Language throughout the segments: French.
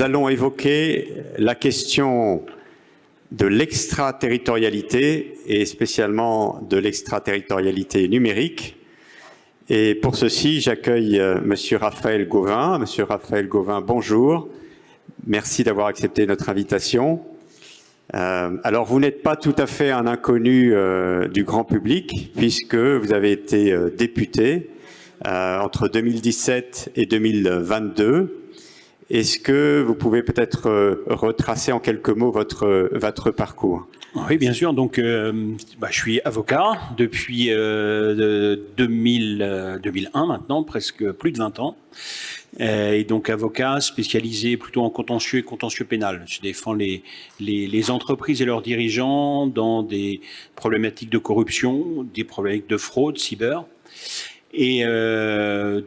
nous allons évoquer la question de l'extraterritorialité et spécialement de l'extraterritorialité numérique. Et pour ceci, j'accueille Monsieur Raphaël Gauvain. Monsieur Raphaël Gauvain, bonjour. Merci d'avoir accepté notre invitation. Alors, vous n'êtes pas tout à fait un inconnu du grand public, puisque vous avez été député entre 2017 et 2022. Est-ce que vous pouvez peut-être retracer en quelques mots votre parcours? Oui, bien sûr. Donc, je suis avocat depuis 2001 maintenant, presque plus de 20 ans. Et donc avocat spécialisé plutôt en contentieux et contentieux pénal. Je défends les entreprises et leurs dirigeants dans des problématiques de corruption, des problématiques de fraude, cyber. Et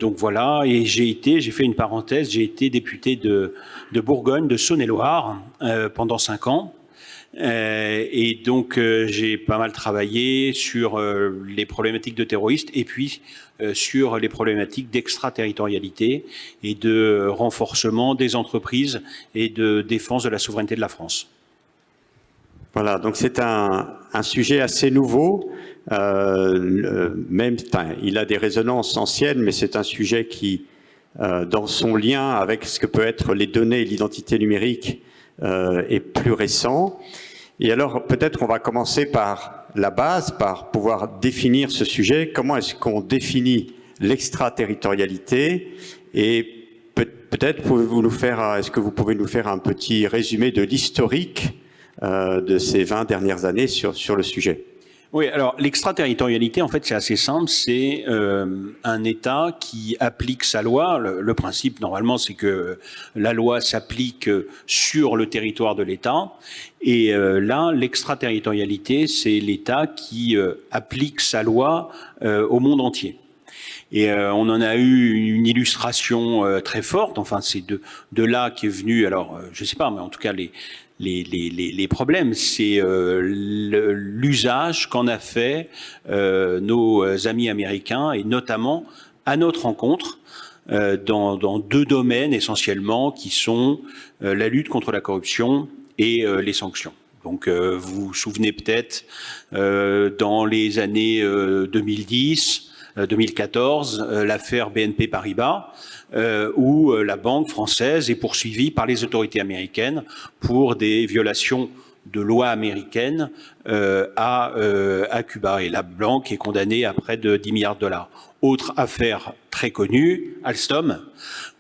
donc voilà, et j'ai fait une parenthèse, j'ai été député de Bourgogne, de Saône-et-Loire pendant 5 ans. Et donc j'ai pas mal travaillé sur les problématiques de terroristes et puis sur les problématiques d'extraterritorialité et de renforcement des entreprises et de défense de la souveraineté de la France. Voilà, donc c'est un sujet assez nouveau. Il a des résonances anciennes, mais c'est un sujet qui, dans son lien avec ce que peut être les données et l'identité numérique, est plus récent. Et alors, peut-être on va commencer par la base, par pouvoir définir ce sujet. Comment est-ce qu'on définit l'extraterritorialité? Et peut-être est-ce que vous pouvez nous faire un petit résumé de l'historique de ces 20 dernières années sur le sujet? Oui, alors l'extraterritorialité, en fait, c'est assez simple. C'est un État qui applique sa loi. Le principe, normalement, c'est que la loi s'applique sur le territoire de l'État. Et là, l'extraterritorialité, c'est l'État qui applique sa loi au monde entier. Et on en a eu une illustration très forte. Enfin, c'est de là qu'est venu, alors, je sais pas, mais en tout cas, les problèmes, c'est l'usage qu'en a fait nos amis américains, et notamment à notre rencontre, dans 2 domaines essentiellement, qui sont la lutte contre la corruption et les sanctions. Donc vous vous souvenez peut-être, dans les années 2010, 2014, l'affaire BNP Paribas, où la banque française est poursuivie par les autorités américaines pour des violations de lois américaines à Cuba. Et la banque est condamnée à près de 10 milliards de dollars. Autre affaire très connue, Alstom,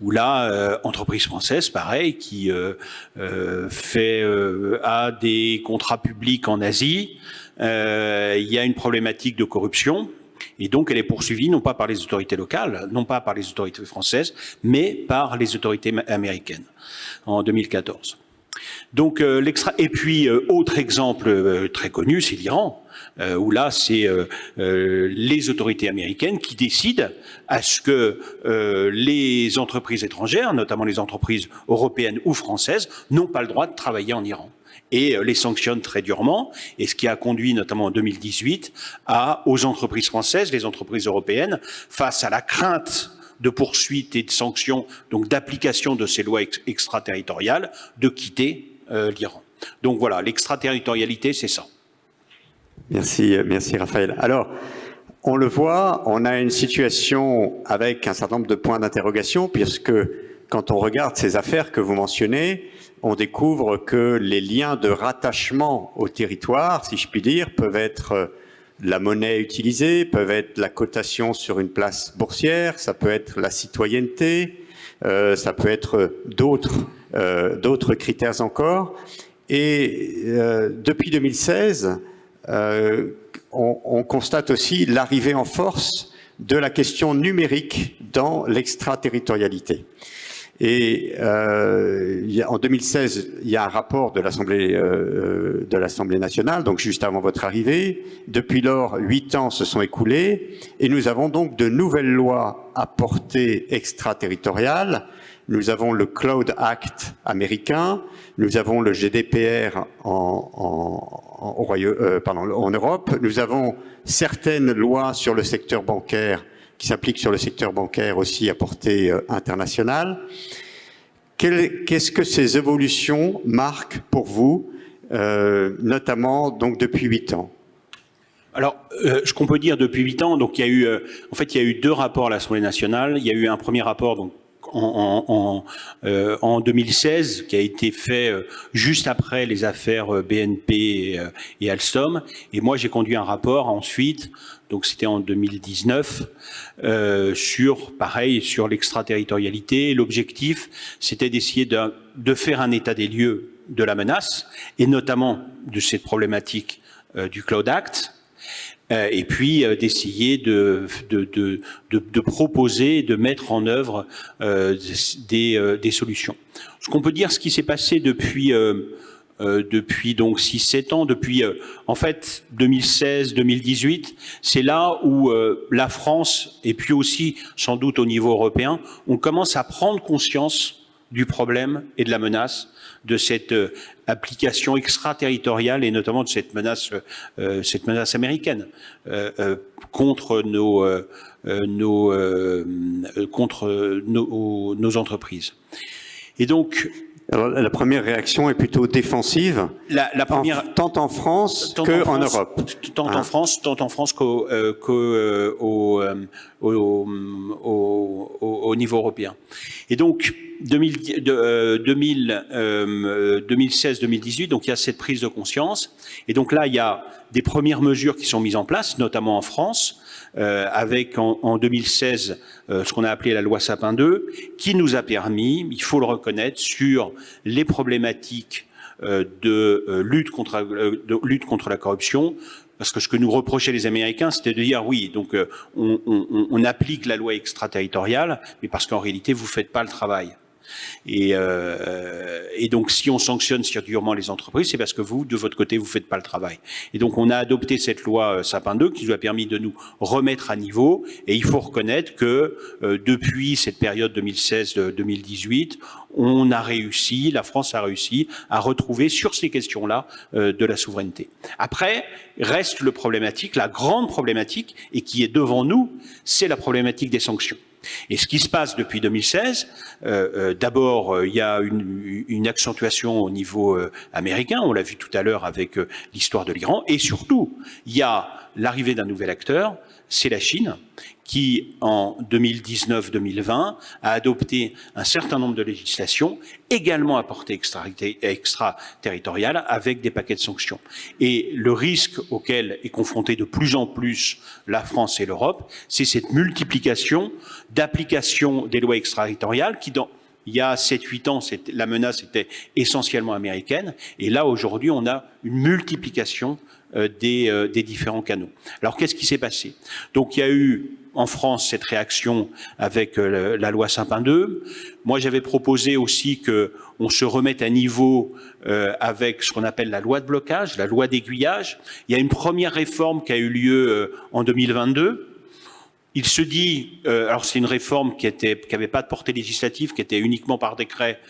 où là, entreprise française, pareil, qui a des contrats publics en Asie. Il y a une problématique de corruption. Et donc, elle est poursuivie non pas par les autorités locales, non pas par les autorités françaises, mais par les autorités américaines en 2014. Donc, et puis, autre exemple très connu, c'est l'Iran, où là, c'est les autorités américaines qui décident à ce que les entreprises étrangères, notamment les entreprises européennes ou françaises, n'ont pas le droit de travailler en Iran. Et les sanctionne très durement, et ce qui a conduit notamment en 2018 aux entreprises françaises, les entreprises européennes, face à la crainte de poursuites et de sanctions, donc d'application de ces lois extraterritoriales, de quitter l'Iran. Donc voilà, l'extraterritorialité, c'est ça. Merci Raphaël. Alors, on le voit, on a une situation avec un certain nombre de points d'interrogation, puisque quand on regarde ces affaires que vous mentionnez, on découvre que les liens de rattachement au territoire, si je puis dire, peuvent être la monnaie utilisée, peuvent être la cotation sur une place boursière, ça peut être la citoyenneté, ça peut être d'autres critères encore. Et depuis 2016, on constate aussi l'arrivée en force de la question numérique dans l'extraterritorialité. Et en 2016, il y a un rapport de l'Assemblée nationale, donc juste avant votre arrivée. Depuis lors, 8 ans se sont écoulés et nous avons donc de nouvelles lois à portée extraterritoriale. Nous avons le Cloud Act américain, nous avons le GDPR en Europe, nous avons certaines lois sur le secteur bancaire qui s'appliquent sur le secteur bancaire aussi à portée internationale. Qu'est-ce que ces évolutions marquent pour vous, notamment donc depuis 8 ans? Alors, ce qu'on peut dire depuis 8 ans, donc il y a eu, en fait, il y a eu 2 rapports à l'Assemblée nationale. Il y a eu un premier rapport donc en 2016 qui a été fait juste après les affaires BNP et Alstom. Et moi, j'ai conduit un rapport ensuite, donc c'était en 2019, sur l'extraterritorialité. L'objectif, c'était d'essayer de faire un état des lieux de la menace, et notamment de cette problématique du Cloud Act, et puis d'essayer de proposer, de mettre en œuvre des solutions. Ce qu'on peut dire, ce qui s'est passé depuis donc 6-7 ans, depuis en fait 2016-2018, c'est là où la France, et puis aussi sans doute au niveau européen, on commence à prendre conscience du problème et de la menace de cette application extraterritoriale et notamment de cette menace américaine contre nos entreprises. Et donc, alors, la première réaction est plutôt défensive, la première, tant en France qu'en Europe. Tant en France qu'au niveau européen. Et donc, 2016-2018, donc il y a cette prise de conscience. Et donc là, il y a des premières mesures qui sont mises en place, notamment en France, avec en 2016 ce qu'on a appelé la loi Sapin 2, qui nous a permis, il faut le reconnaître, sur les problématiques de lutte contre la corruption, parce que ce que nous reprochaient les Américains, c'était de dire oui, donc on applique la loi extraterritoriale, mais parce qu'en réalité vous faites pas le travail. Et donc, si on sanctionne si durement les entreprises, c'est parce que vous, de votre côté, vous faites pas le travail. Et donc, on a adopté cette loi Sapin 2 qui nous a permis de nous remettre à niveau. Et il faut reconnaître que depuis cette période 2016-2018, on a réussi, la France a réussi à retrouver sur ces questions-là de la souveraineté. Après, reste le problématique, la grande problématique, et qui est devant nous, c'est la problématique des sanctions. Et ce qui se passe depuis 2016, d'abord, il y a une accentuation au niveau américain, on l'a vu tout à l'heure avec l'histoire de l'Iran, et surtout, il y a l'arrivée d'un nouvel acteur, c'est la Chine, qui, en 2019-2020, a adopté un certain nombre de législations, également à portée extraterritoriale, avec des paquets de sanctions. Et le risque auquel est confrontée de plus en plus la France et l'Europe, c'est cette multiplication d'applications des lois extraterritoriales qui, il y a 7-8 ans, la menace était essentiellement américaine, et là, aujourd'hui, on a une multiplication des différents canaux. Alors, qu'est-ce qui s'est passé? Donc, il y a eu en France cette réaction avec la loi Sapin 2. Moi, j'avais proposé aussi qu'on se remette à niveau avec ce qu'on appelle la loi de blocage, la loi d'aiguillage. Il y a une première réforme qui a eu lieu en 2022. Il se dit, alors c'est une réforme qui n'avait pas de portée législative, qui était uniquement par décret,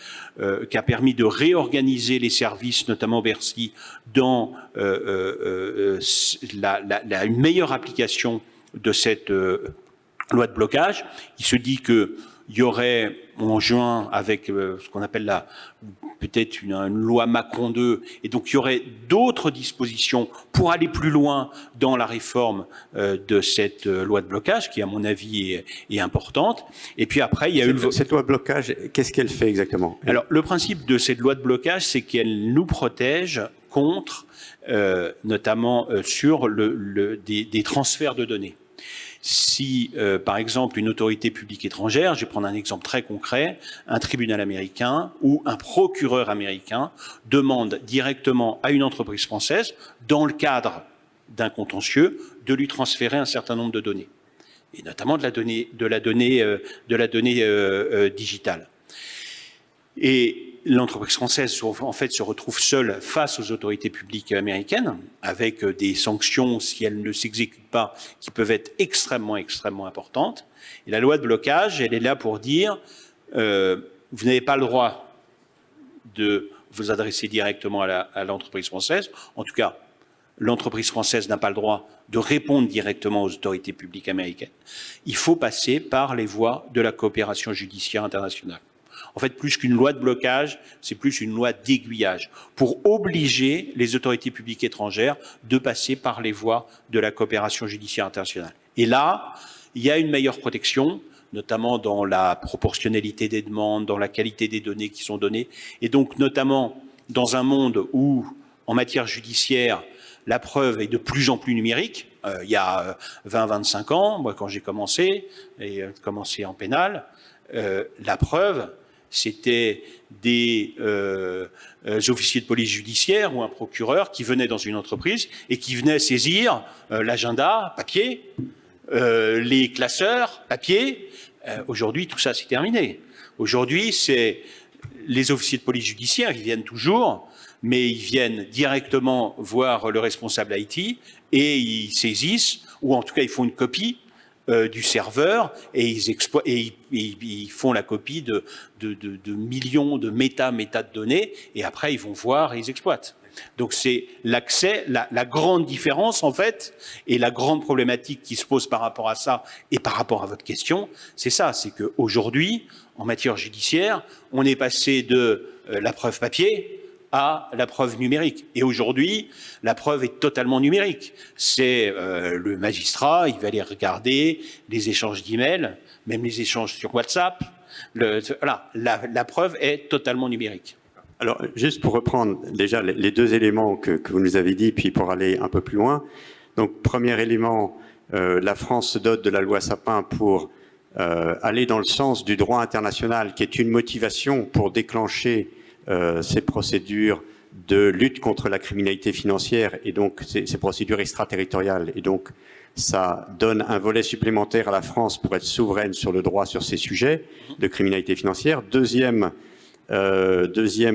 qui a permis de réorganiser les services, notamment Bercy, dans une meilleure application de cette loi de blocage. Il se dit qu'il y aurait en juin, avec ce qu'on appelle peut-être une loi Macron 2, et donc il y aurait d'autres dispositions pour aller plus loin dans la réforme de cette loi de blocage, qui à mon avis est importante. Et puis après, il y a eu... Cette loi de blocage, qu'est-ce qu'elle fait exactement? Alors, le principe de cette loi de blocage, c'est qu'elle nous protège contre, notamment sur des transferts de données. Si, par exemple, une autorité publique étrangère, je vais prendre un exemple très concret, un tribunal américain ou un procureur américain demande directement à une entreprise française, dans le cadre d'un contentieux, de lui transférer un certain nombre de données, et notamment de la donnée digitale. Et l'entreprise française, en fait, se retrouve seule face aux autorités publiques américaines, avec des sanctions, si elles ne s'exécutent pas, qui peuvent être extrêmement, extrêmement importantes. Et la loi de blocage, elle est là pour dire, vous n'avez pas le droit de vous adresser directement à l'entreprise française. En tout cas, l'entreprise française n'a pas le droit de répondre directement aux autorités publiques américaines. Il faut passer par les voies de la coopération judiciaire internationale. En fait, plus qu'une loi de blocage, c'est plus une loi d'aiguillage pour obliger les autorités publiques étrangères de passer par les voies de la coopération judiciaire internationale. Et là, il y a une meilleure protection, notamment dans la proportionnalité des demandes, dans la qualité des données qui sont données, et donc notamment dans un monde où, en matière judiciaire, la preuve est de plus en plus numérique. Il y a 20-25 ans, moi quand j'ai commencé en pénal, la preuve, c'était des officiers de police judiciaire ou un procureur qui venait dans une entreprise et qui venait saisir l'agenda, papier, les classeurs, papier. Aujourd'hui, tout ça, c'est terminé. Aujourd'hui, c'est les officiers de police judiciaire, ils viennent toujours, mais ils viennent directement voir le responsable IT et ils saisissent, ou en tout cas, ils font une copie du serveur et ils font la copie de millions de méta de données et après, ils vont voir et ils exploitent. Donc c'est l'accès, la grande différence en fait, et la grande problématique qui se pose par rapport à ça et par rapport à votre question, c'est ça, c'est qu'aujourd'hui, en matière judiciaire, on est passé de la preuve papier à la preuve numérique. Et aujourd'hui, la preuve est totalement numérique. C'est le magistrat, il va aller regarder les échanges d'emails, même les échanges sur WhatsApp. Voilà, la preuve est totalement numérique. Alors, juste pour reprendre déjà les deux éléments que vous nous avez dit, puis pour aller un peu plus loin. Donc, premier élément, la France se dote de la loi Sapin pour aller dans le sens du droit international, qui est une motivation pour déclencher ces procédures de lutte contre la criminalité financière et donc ces procédures extraterritoriales. Et donc, ça donne un volet supplémentaire à la France pour être souveraine sur le droit sur ces sujets de criminalité financière. Deuxième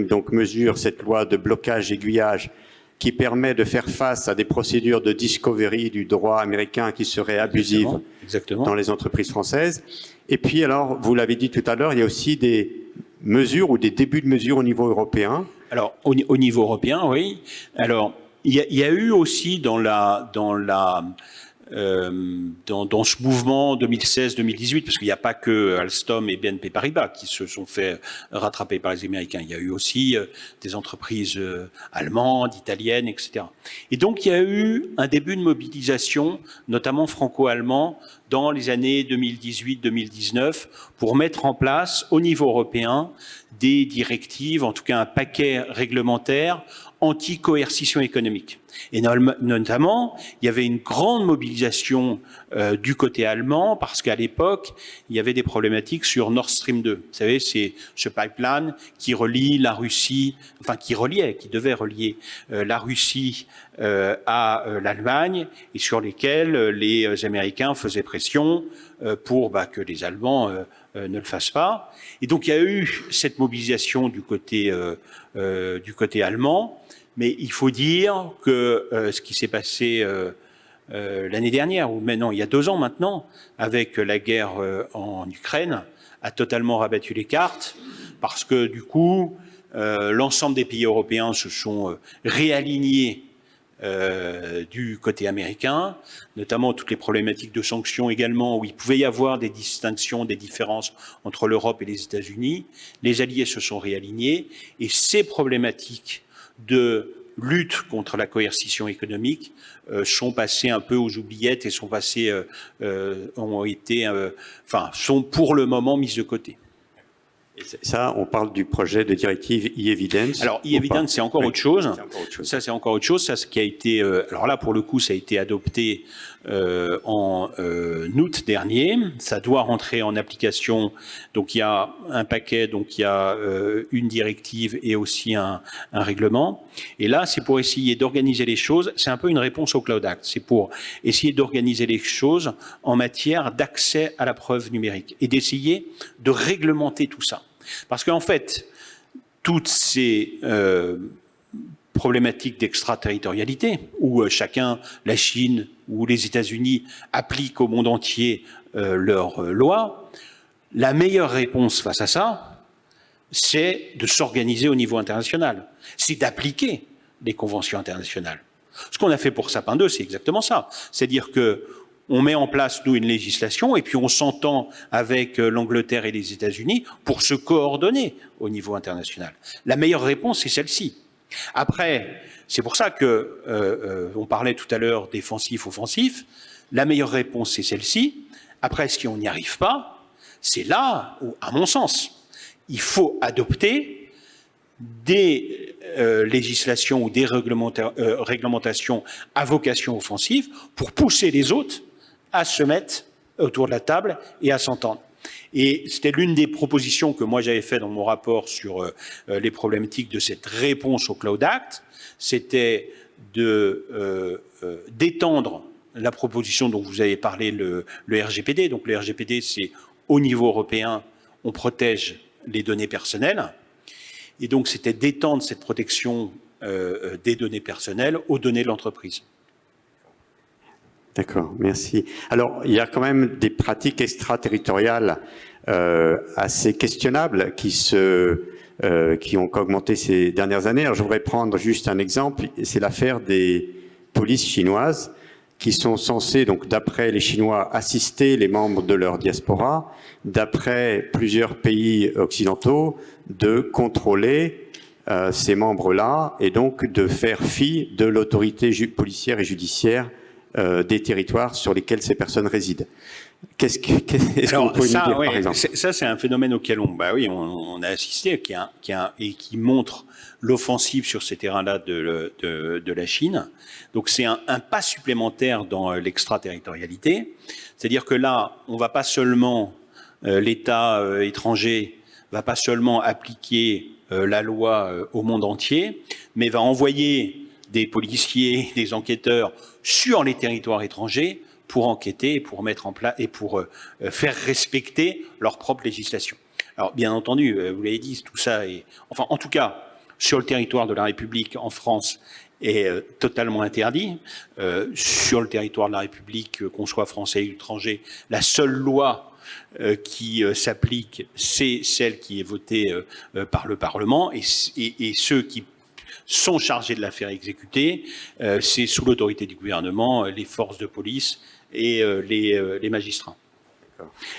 donc mesure, cette loi de blocage aiguillage qui permet de faire face à des procédures de discovery du droit américain qui seraient abusives Exactement. dans les entreprises françaises. Et puis alors, vous l'avez dit tout à l'heure, il y a aussi des mesures ou des débuts de mesures au niveau européen. Alors au niveau européen, oui. Alors il y a eu aussi dans ce mouvement 2016-2018, parce qu'il n'y a pas que Alstom et BNP Paribas qui se sont fait rattraper par les Américains. Il y a eu aussi des entreprises allemandes, italiennes, etc. Et donc, il y a eu un début de mobilisation, notamment franco-allemand, dans les années 2018-2019, pour mettre en place, au niveau européen, des directives, en tout cas un paquet réglementaire anti-coercition économique. Et notamment, il y avait une grande mobilisation du côté allemand parce qu'à l'époque, il y avait des problématiques sur Nord Stream 2. Vous savez, c'est ce pipeline qui relie la Russie, enfin qui devait relier la Russie à l'Allemagne et sur lesquels les Américains faisaient pression pour que les Allemands ne le fassent pas. Et donc, il y a eu cette mobilisation du côté allemand. Mais il faut dire que ce qui s'est passé l'année dernière, ou maintenant il y a 2 ans maintenant, avec la guerre en Ukraine, a totalement rabattu les cartes, parce que du coup, l'ensemble des pays européens se sont réalignés du côté américain, notamment toutes les problématiques de sanctions également, où il pouvait y avoir des distinctions, des différences entre l'Europe et les États-Unis. Les alliés se sont réalignés, et ces problématiques de lutte contre la coercition économique sont passées un peu aux oubliettes et sont pour le moment mises de côté. Et ça, on parle du projet de directive e-evidence. Alors, e-evidence, c'est encore autre chose. Ça, c'est encore autre chose. Ça, ce qui a été, alors là, pour le coup, ça a été adopté en août dernier. Ça doit rentrer en application. Donc, il y a un paquet. Donc, il y a une directive et aussi un règlement. Et là, c'est pour essayer d'organiser les choses. C'est un peu une réponse au Cloud Act. C'est pour essayer d'organiser les choses en matière d'accès à la preuve numérique et d'essayer de réglementer tout ça. Parce qu'en fait, toutes ces problématiques d'extraterritorialité, où chacun, la Chine ou les États-Unis, appliquent au monde entier leurs lois, la meilleure réponse face à ça, c'est de s'organiser au niveau international. C'est d'appliquer les conventions internationales. Ce qu'on a fait pour Sapin 2, c'est exactement ça. C'est-à-dire que on met en place, nous, une législation, et puis on s'entend avec l'Angleterre et les États-Unis pour se coordonner au niveau international. La meilleure réponse, c'est celle-ci. Après, c'est pour ça que on parlait tout à l'heure défensif, offensif. La meilleure réponse, c'est celle-ci. Après, si on n'y arrive pas, c'est là où, à mon sens, il faut adopter des législations ou des réglementations à vocation offensive pour pousser les autres à se mettre autour de la table et à s'entendre. Et c'était l'une des propositions que moi j'avais fait dans mon rapport sur les problématiques de cette réponse au Cloud Act, c'était d'étendre la proposition dont vous avez parlé, le RGPD. Donc le RGPD, c'est au niveau européen, on protège les données personnelles. Et donc c'était d'étendre cette protection des données personnelles aux données de l'entreprise. D'accord, merci. Alors, il y a quand même des pratiques extraterritoriales assez questionnables qui ont augmenté ces dernières années. Alors, je voudrais prendre juste un exemple, c'est l'affaire des polices chinoises qui sont censées, donc d'après les Chinois, assister les membres de leur diaspora, d'après plusieurs pays occidentaux, de contrôler ces membres-là et donc de faire fi de l'autorité policière et judiciaire des territoires sur lesquels ces personnes résident. Qu'est-ce que vous pouvez nous dire, par exemple? Ça, c'est un phénomène auquel on a assisté, et qui montre l'offensive sur ces terrains-là de la Chine. Donc, c'est un pas supplémentaire dans l'extraterritorialité. C'est-à-dire que là, on va pas seulement, l'État étranger va pas seulement appliquer la loi au monde entier, mais va envoyer des policiers, des enquêteurs sur les territoires étrangers pour enquêter et pour mettre en place et pour faire respecter leur propre législation. Alors, bien entendu, vous l'avez dit, tout ça est, enfin, en tout cas, sur le territoire de la République en France, est totalement interdit. Sur le territoire de la République, qu'on soit français ou étranger, la seule loi qui s'applique, c'est celle qui est votée par le Parlement, et ceux qui sont chargés de la faire exécuter, c'est sous l'autorité du gouvernement, les forces de police et les magistrats.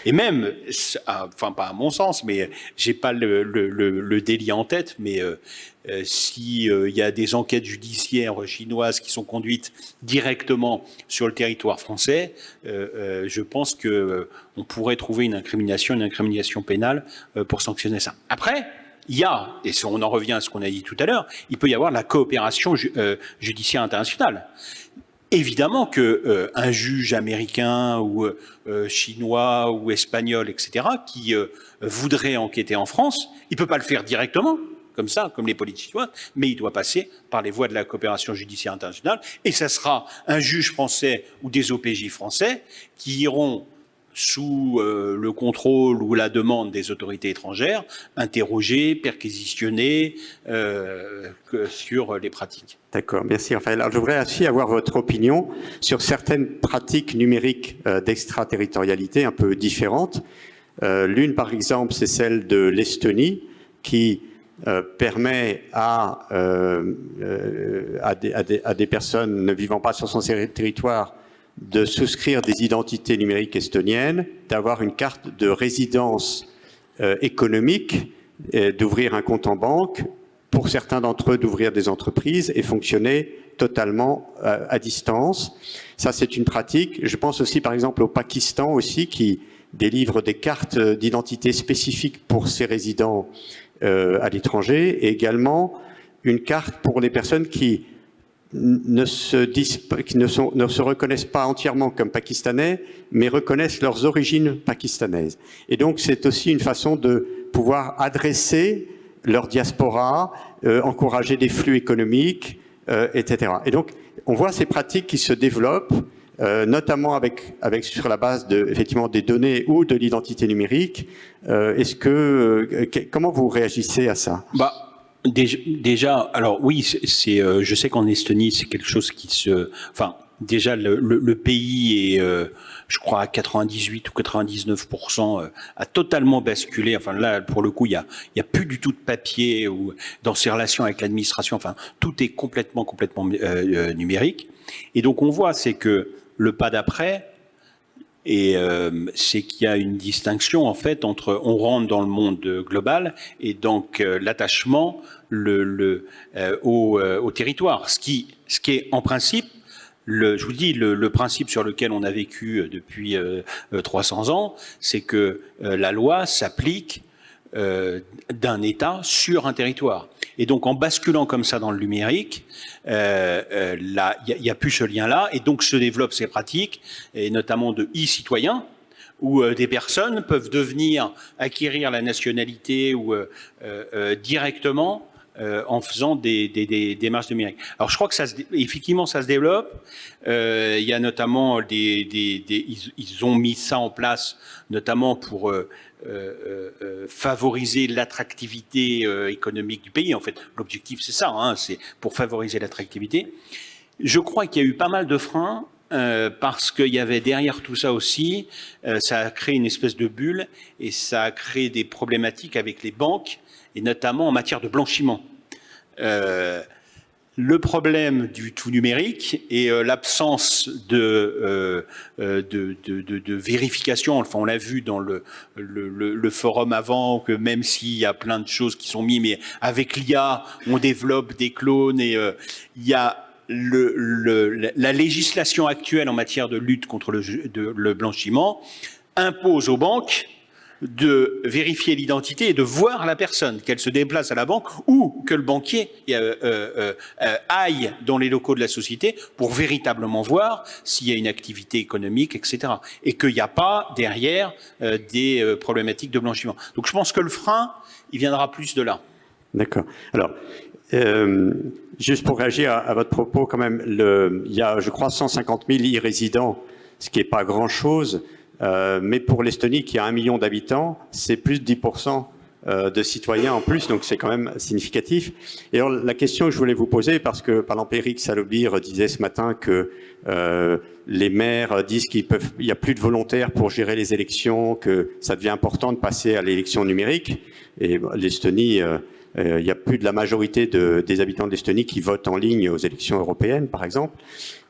Et même, enfin pas à mon sens, mais j'ai pas le délit en tête, mais si il y a des enquêtes judiciaires chinoises qui sont conduites directement sur le territoire français, je pense que on pourrait trouver une incrimination pénale pour sanctionner ça. Après, il y a, et on en revient à ce qu'on a dit tout à l'heure, il peut y avoir la coopération judiciaire internationale. Évidemment que un juge américain ou chinois ou espagnol, etc., qui voudrait enquêter en France, il peut pas le faire directement, comme ça, comme les politiciens, mais il doit passer par les voies de la coopération judiciaire internationale, et ça sera un juge français ou des OPJ français qui iront sous le contrôle ou la demande des autorités étrangères, interroger, perquisitionner sur les pratiques. D'accord, merci Raphaël. Alors, je voudrais aussi avoir votre opinion sur certaines pratiques numériques d'extraterritorialité un peu différentes. L'une, par exemple, c'est celle de l'Estonie, qui permet à des personnes ne vivant pas sur son territoire de souscrire des identités numériques estoniennes, d'avoir une carte de résidence économique, d'ouvrir un compte en banque, pour certains d'entre eux d'ouvrir des entreprises et fonctionner totalement à distance. Ça, c'est une pratique. Je pense aussi, par exemple, au Pakistan aussi, qui délivre des cartes d'identité spécifiques pour ses résidents à l'étranger, et également une carte pour les personnes qui ne se reconnaissent pas entièrement comme pakistanais, mais reconnaissent leurs origines pakistanaises. Et donc, c'est aussi une façon de pouvoir adresser leur diaspora, encourager des flux économiques, etc. Et donc, on voit ces pratiques qui se développent, notamment avec sur la base effectivement des données ou de l'identité numérique. Comment vous réagissez à ça? Déjà, alors oui, je sais qu'en Estonie, c'est quelque chose enfin, déjà le pays est, je crois, à 98 ou 99% a totalement basculé. Enfin là, pour le coup, il y a plus du tout de papier ou dans ses relations avec l'administration. Enfin, tout est complètement numérique. Et donc on voit, c'est que le pas d'après, Et c'est qu'il y a une distinction en fait entre on rentre dans le monde global et donc l'attachement au territoire. Ce qui est en principe, je vous dis, le principe sur lequel on a vécu depuis 300 ans, c'est que la loi s'applique d'un État sur un territoire. Et donc, en basculant comme ça dans le numérique, il y a plus ce lien-là, et donc se développent ces pratiques, et notamment de e-citoyens, où des personnes peuvent acquérir la nationalité ou directement en faisant des démarches numériques. Alors, je crois que effectivement, ça se développe. Il y a notamment ils ont mis ça en place, notamment pour favoriser l'attractivité économique du pays. En fait, l'objectif, c'est ça, hein, c'est pour favoriser l'attractivité. Je crois qu'il y a eu pas mal de freins parce qu'il y avait derrière tout ça aussi, ça a créé une espèce de bulle et ça a créé des problématiques avec les banques, et notamment en matière de blanchiment. Le problème du tout numérique et l'absence de vérification, enfin on l'a vu dans le forum avant, que même s'il y a plein de choses qui sont mises, mais avec l'IA, on développe des clones et il y a la législation actuelle en matière de lutte contre le blanchiment impose aux banques de vérifier l'identité et de voir la personne, qu'elle se déplace à la banque ou que le banquier aille dans les locaux de la société pour véritablement voir s'il y a une activité économique, etc. Et qu'il n'y a pas derrière des problématiques de blanchiment. Donc je pense que le frein, il viendra plus de là. D'accord. Alors, juste pour réagir à votre propos, quand même, il y a, je crois, 150 000 e-résidents, ce qui n'est pas grand-chose. Mais pour l'Estonie, qui a 1 million d'habitants, c'est plus de 10% de citoyens en plus, donc c'est quand même significatif. Et alors, la question que je voulais vous poser, parce que par exemple Éric Salobir disait ce matin que les maires disent qu'il n'y a plus de volontaires pour gérer les élections, que ça devient important de passer à l'élection numérique. Et l'Estonie, il n'y a plus de la majorité des habitants de l'Estonie qui votent en ligne aux élections européennes, par exemple.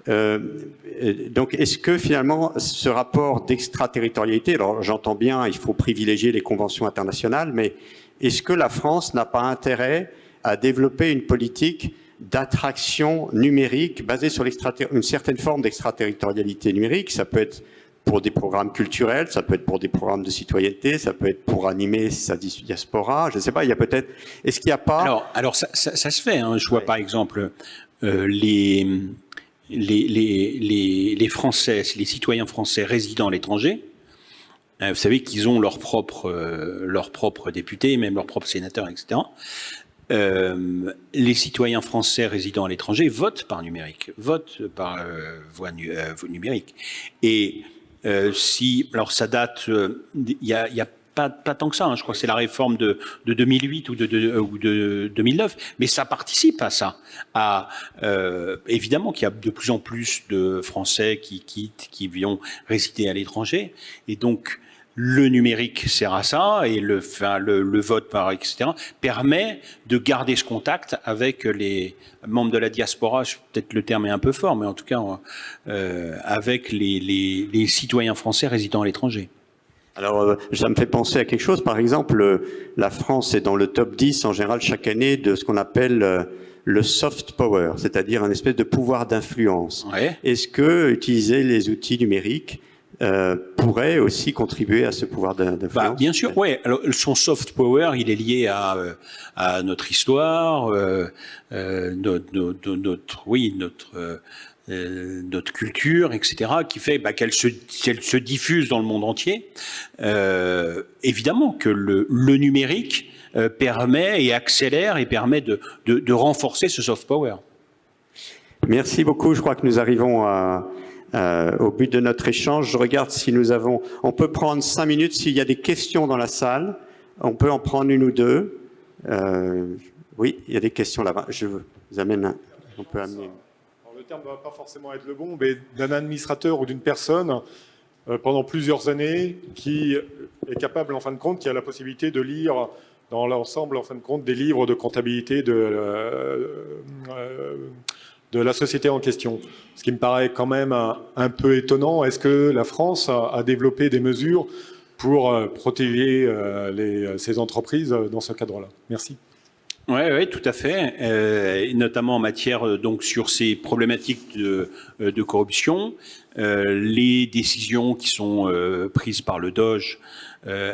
Donc, est-ce que finalement, ce rapport d'extraterritorialité, alors j'entends bien, il faut privilégier les conventions internationales, mais est-ce que la France n'a pas intérêt à développer une politique d'attraction numérique basée sur une certaine forme d'extraterritorialité numérique? Ça peut être pour des programmes culturels, ça peut être pour des programmes de citoyenneté, ça peut être pour animer sa diaspora, je ne sais pas, il y a peut-être... Est-ce qu'il n'y a pas... Alors ça se fait, hein. Je vois par exemple les Français, les citoyens français résidant à l'étranger, vous savez qu'ils ont leurs propres députés, même leurs propres sénateurs, etc. Les citoyens français résidant à l'étranger votent par numérique, votent par voie numérique. Et alors ça date, il y a pas tant que ça, hein. Je crois que c'est la réforme de 2008 ou de 2009, mais ça participe à ça. Évidemment qu'il y a de plus en plus de Français qui quittent, qui viennent résider à l'étranger, et donc le numérique sert à ça, et le vote par etc. permet de garder ce contact avec les membres de la diaspora. Peut-être le terme est un peu fort, mais en tout cas avec les citoyens français résidant à l'étranger. Alors, ça me fait penser à quelque chose. Par exemple, la France est dans le top 10 en général chaque année de ce qu'on appelle le soft power, c'est-à-dire un espèce de pouvoir d'influence. Ouais. Est-ce que utiliser les outils numériques pourrait aussi contribuer à ce pouvoir d'influence? Bien sûr, oui. Alors, son soft power, il est lié à notre histoire, notre culture, etc., qui fait qu'elle se diffuse dans le monde entier. Évidemment que le numérique permet et accélère et permet de renforcer ce soft power. Merci beaucoup. Je crois que nous arrivons au but de notre échange. Je regarde si on peut prendre 5 minutes. S'il y a des questions dans la salle, on peut en prendre une ou deux. Oui, il y a des questions là-bas. Je vous amène. On peut amener. Le terme ne va pas forcément être le bon, mais d'un administrateur ou d'une personne pendant plusieurs années qui est capable, en fin de compte, qui a la possibilité de lire dans l'ensemble, en fin de compte, des livres de comptabilité de la société en question. Ce qui me paraît quand même un peu étonnant. Est-ce que la France a développé des mesures pour protéger ces entreprises dans ce cadre-là? Merci. Oui, tout à fait, et notamment en matière donc sur ces problématiques de corruption, les décisions qui sont prises par le DOJ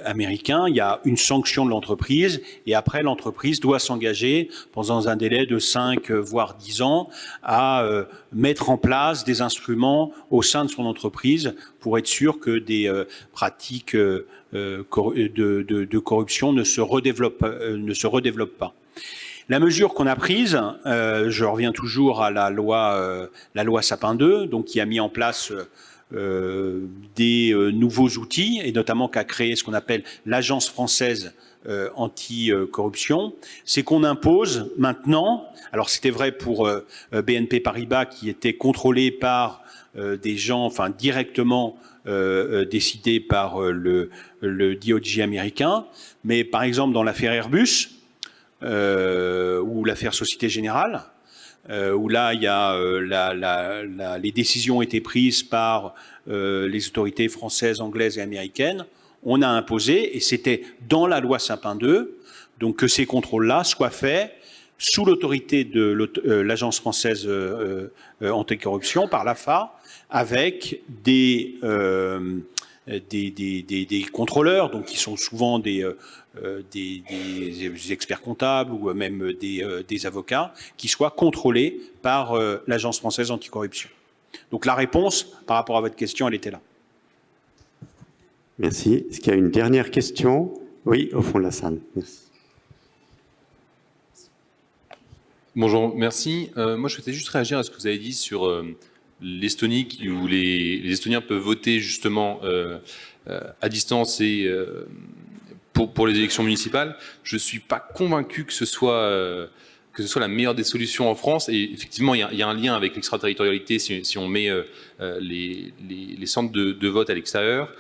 américain, il y a une sanction de l'entreprise et après l'entreprise doit s'engager pendant un délai de 5 voire 10 ans à mettre en place des instruments au sein de son entreprise pour être sûr que des pratiques de corruption ne se redéveloppent pas. La mesure qu'on a prise, je reviens toujours à la loi Sapin 2, donc qui a mis en place des nouveaux outils, et notamment qui a créé ce qu'on appelle l'Agence française anti-corruption, c'est qu'on impose maintenant, alors c'était vrai pour BNP Paribas qui était contrôlé par des gens, enfin directement décidés par le DOJ américain, mais par exemple dans l'affaire Airbus, ou l'affaire Société Générale, où là, il y a les décisions ont été prises par les autorités françaises, anglaises et américaines. On a imposé, et c'était dans la loi Sapin 2, donc que ces contrôles-là soient faits sous l'autorité de l'Agence française anticorruption, par l'AFA, avec des contrôleurs, donc qui sont souvent des experts comptables ou même des avocats, qui soient contrôlés par l'Agence française anticorruption. Donc la réponse, par rapport à votre question, elle était là. Merci. Est-ce qu'il y a une dernière question? Oui, au fond de la salle. Merci. Bonjour, merci. Moi, je souhaitais juste réagir à ce que vous avez dit sur l'Estonie, où les Estoniens peuvent voter justement à distance et pour les élections municipales. Je ne suis pas convaincu que ce soit la meilleure des solutions en France. Et effectivement, il y a un lien avec l'extraterritorialité si on met les centres de vote à l'extérieur,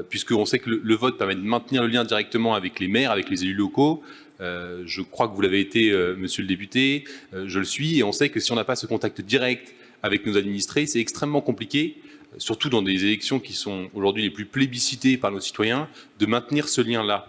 puisqu'on sait que le vote permet de maintenir le lien directement avec les maires, avec les élus locaux. Je crois que vous l'avez été, monsieur le député, je le suis, et on sait que si on n'a pas ce contact direct avec nos administrés, c'est extrêmement compliqué, surtout dans des élections qui sont aujourd'hui les plus plébiscitées par nos citoyens, de maintenir ce lien-là.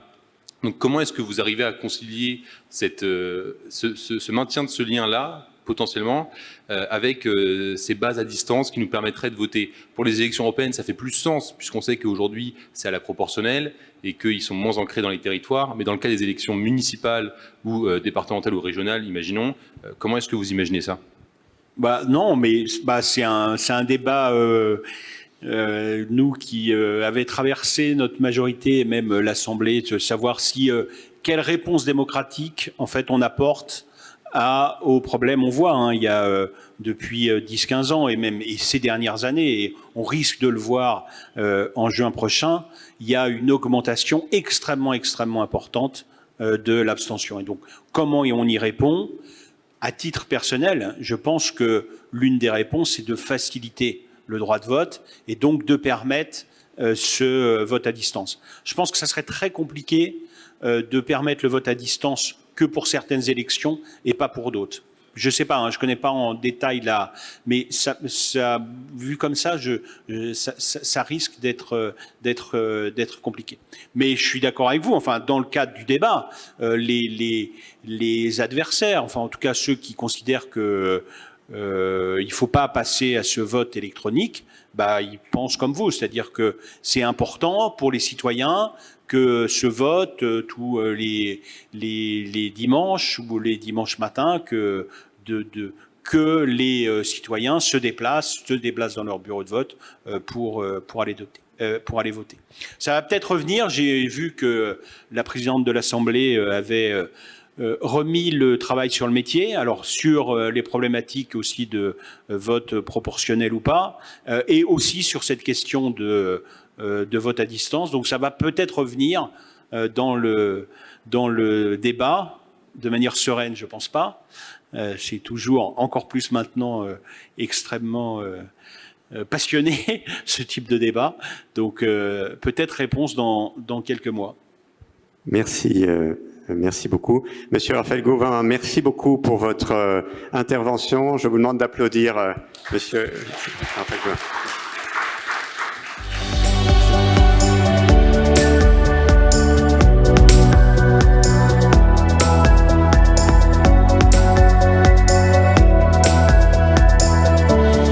Donc comment est-ce que vous arrivez à concilier ce maintien de ce lien-là, potentiellement, avec ces bases à distance qui nous permettraient de voter? Pour les élections européennes, ça fait plus sens, puisqu'on sait qu'aujourd'hui, c'est à la proportionnelle et qu'ils sont moins ancrés dans les territoires. Mais dans le cas des élections municipales ou départementales ou régionales, imaginons, comment est-ce que vous imaginez ça? Non, mais c'est un débat... nous qui avons traversé notre majorité et même l'Assemblée, de savoir quelle réponse démocratique en fait on apporte aux problèmes. On voit, il y a depuis 10-15 ans et même ces dernières années, et on risque de le voir en juin prochain, il y a une augmentation extrêmement importante de l'abstention. Et donc, comment on y répond? À titre personnel, je pense que l'une des réponses, c'est de faciliter le droit de vote et donc de permettre ce vote à distance. Je pense que ça serait très compliqué de permettre le vote à distance que pour certaines élections et pas pour d'autres. Je ne sais pas, je ne connais pas en détail là, mais ça, vu comme ça, ça risque d'être compliqué. Mais je suis d'accord avec vous. Enfin, dans le cadre du débat, les adversaires, enfin en tout cas ceux qui considèrent que il ne faut pas passer à ce vote électronique, ils pensent comme vous, c'est-à-dire que c'est important pour les citoyens que ce vote tous les dimanches ou les dimanches matins, que les citoyens se déplacent dans leur bureau de vote pour aller voter. Ça va peut-être revenir. J'ai vu que la présidente de l'Assemblée avait remis le travail sur le métier, alors sur les problématiques aussi de vote proportionnel ou pas, et aussi sur cette question de vote à distance. Donc ça va peut-être revenir dans le débat de manière sereine, je pense pas. C'est toujours, encore plus maintenant, extrêmement passionné, ce type de débat. Donc peut-être réponse dans quelques mois. Merci Merci beaucoup. Monsieur Raphaël Gauvain, merci beaucoup pour votre intervention. Je vous demande d'applaudir Monsieur Raphaël Gauvain.